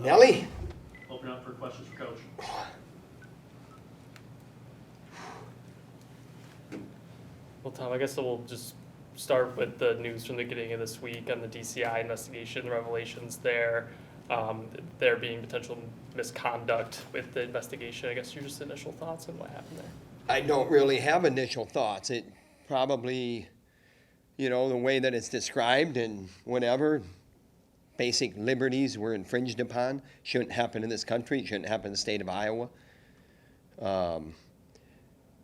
Nelly? Open up for questions for Coach. Well, Tom, I guess we'll just start with the news from the beginning of this week on the DCI investigation, the revelations there, there being potential misconduct with the investigation. I guess your just initial thoughts on what happened there. I don't really have initial thoughts. It probably, the way that it's described and whatever, basic liberties were infringed upon. Shouldn't happen in this country. Shouldn't happen in the state of Iowa.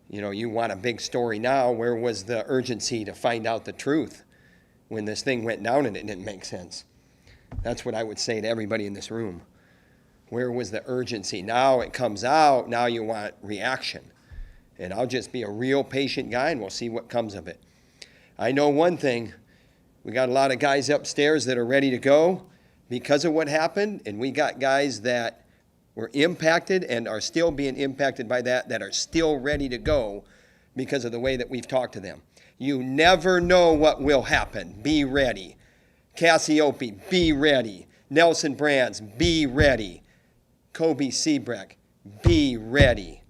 You want a big story now. Where was the urgency to find out the truth when this thing went down and it didn't make sense? That's what I would say to everybody in this room. Where was the urgency? Now it comes out. Now you want reaction. And I'll just be a real patient guy and we'll see what comes of it. I know one thing. We got a lot of guys upstairs that are ready to go because of what happened. And we got guys that were impacted and are still being impacted by that are still ready to go because of the way that we've talked to them. You never know what will happen. Be ready. Cassiope, be ready. Nelson Brands, be ready. Kobe Seabreck, be ready.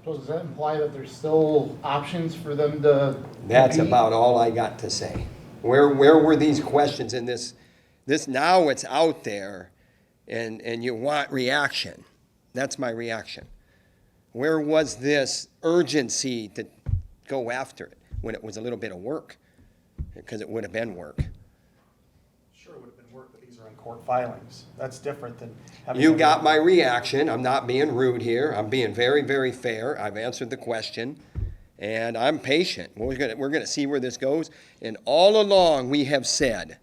So does that imply that there's still options for them to That's compete? about all I got to say. Where were these questions in this now it's out there and you want reaction. That's my reaction. Where was this urgency to go after it when it was a little bit of work? Because it would have been work. Sure, it would have been work, but these are in court filings. That's different than having... You got my reaction. I'm not being rude here. I'm being very, very fair. I've answered the question, and I'm patient. We're gonna see where this goes. And all along we have said,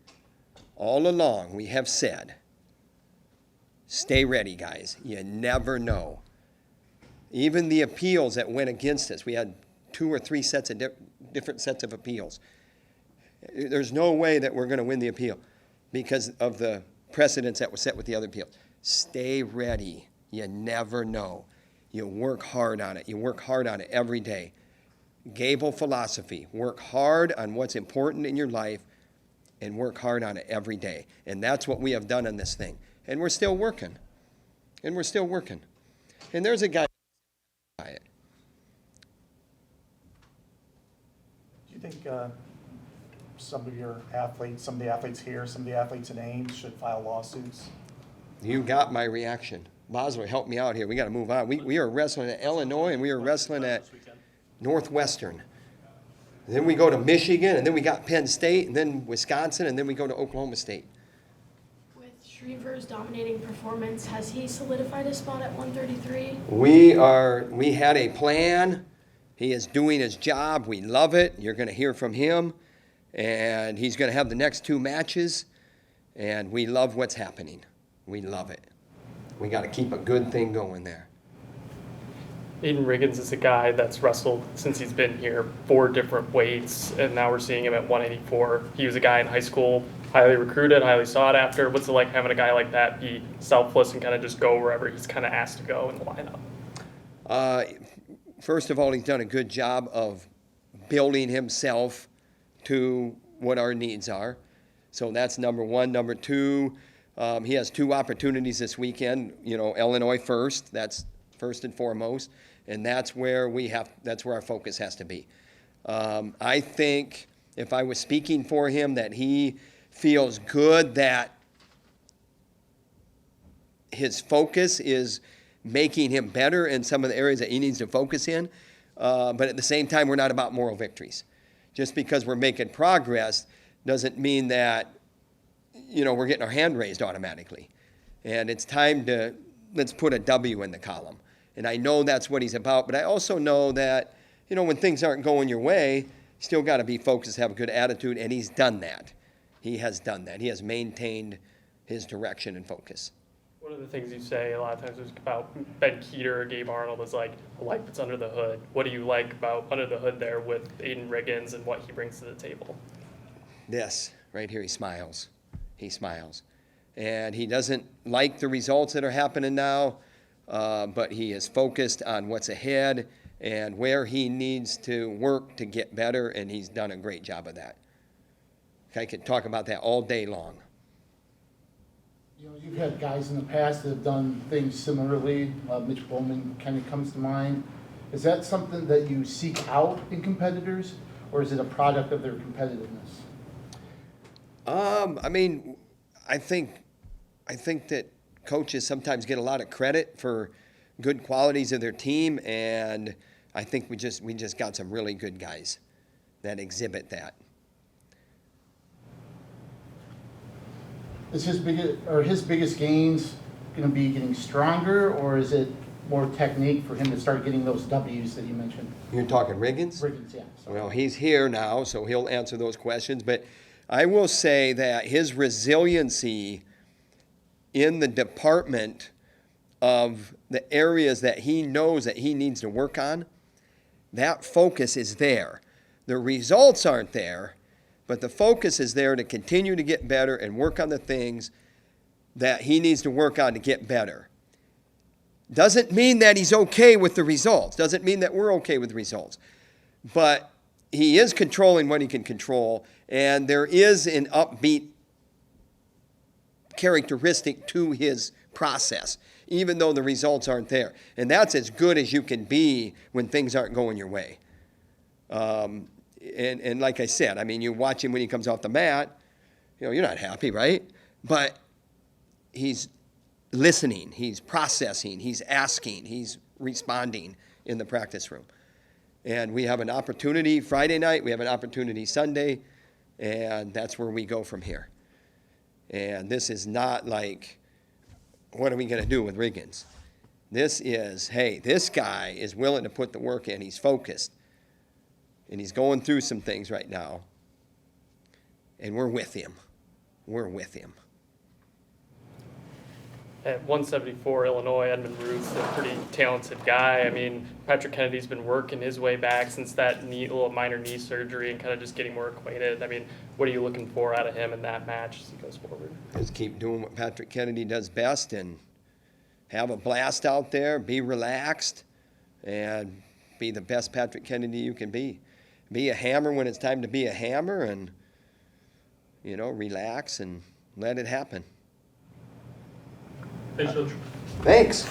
stay ready, guys. You never know. Even the appeals that went against us, we had 2 or 3 sets of different sets of appeals. There's no way that we're going to win the appeal because of the precedents that were set with the other appeals. Stay ready. You never know. You work hard on it. You work hard on it every day. Gable philosophy. Work hard on what's important in your life and work hard on it every day. And that's what we have done on this thing. And we're still working. And there's a guy by it. Do you think some of the athletes here, some of the athletes in Ames should file lawsuits? You got my reaction. Bosler, help me out here. We got to move on. We are wrestling at Illinois, and we are wrestling at Northwestern. Then we go to Michigan, and then we got Penn State, and then Wisconsin, and then we go to Oklahoma State. With Shriver's dominating performance, has he solidified his spot at 133? We had a plan. He is doing his job. We love it. You're going to hear from him. And he's going to have the next 2 matches. And we love what's happening. We love it. We got to keep a good thing going there. Aiden Riggins is a guy that's wrestled since he's been here 4 different weights, and now we're seeing him at 184. He was a guy in high school, highly recruited, highly sought after. What's it like having a guy like that be selfless and kind of just go wherever he's kind of asked to go in the lineup? First of all, he's done a good job of building himself to what our needs are. So that's number 1. Number 2, he has 2 opportunities this weekend. Illinois first. That's first and foremost. And that's where our focus has to be. I think if I was speaking for him, that he feels good that his focus is making him better in some of the areas that he needs to focus in. But at the same time, we're not about moral victories. Just because we're making progress doesn't mean that, we're getting our hand raised automatically. And it's time let's put a W in the column. And I know that's what he's about, but I also know that, when things aren't going your way, you still got to be focused, have a good attitude, and he's done that. He has done that. He has maintained his direction and focus. One of the things you say a lot of times is about Ben Keeter or Gabe Arnold is like a light that's under the hood. What do you like about under the hood there with Aiden Riggins and what he brings to the table? This, right here, he smiles. He smiles. And he doesn't like the results that are happening now, but he is focused on what's ahead and where he needs to work to get better, and he's done a great job of that. I could talk about that all day long. You know, you've had guys in the past that have done things similarly. Mitch Bowman kind of comes to mind. Is that something that you seek out in competitors, or is it a product of their competitiveness? I mean, I think that coaches sometimes get a lot of credit for good qualities of their team, and I think we just got some really good guys that exhibit that. Is his biggest gains going to be getting stronger, or is it more technique for him to start getting those W's that you mentioned? You're talking Riggins? Riggins, yeah. Sorry. Well, he's here now, so he'll answer those questions. But I will say that his resiliency in the department of the areas that he knows that he needs to work on, that focus is there. The results aren't there, but the focus is there to continue to get better and work on the things that he needs to work on to get better. Doesn't mean that he's okay with the results. Doesn't mean that we're okay with the results. But he is controlling what he can control, and there is an upbeat characteristic to his process, even though the results aren't there. And that's as good as you can be when things aren't going your way. And like I said, I mean, you watch him when he comes off the mat, you know, you're not happy, right? But he's listening, he's processing, he's asking, he's responding in the practice room. And we have an opportunity Friday night, we have an opportunity Sunday, and that's where we go from here. And this is not like, what are we going to do with Riggins? This is, hey, this guy is willing to put the work in, he's focused, and he's going through some things right now, and we're with him. We're with him. At 174 Illinois, Edmund Ruth's a pretty talented guy. I mean, Patrick Kennedy's been working his way back since that little minor knee surgery and kind of just getting more acquainted. I mean, what are you looking for out of him in that match as he goes forward? Just keep doing what Patrick Kennedy does best and have a blast out there, be relaxed, and be the best Patrick Kennedy you can be. Be a hammer when it's time to be a hammer, and, you know, relax and let it happen. Thanks, Coach. Thanks.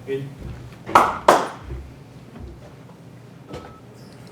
Good.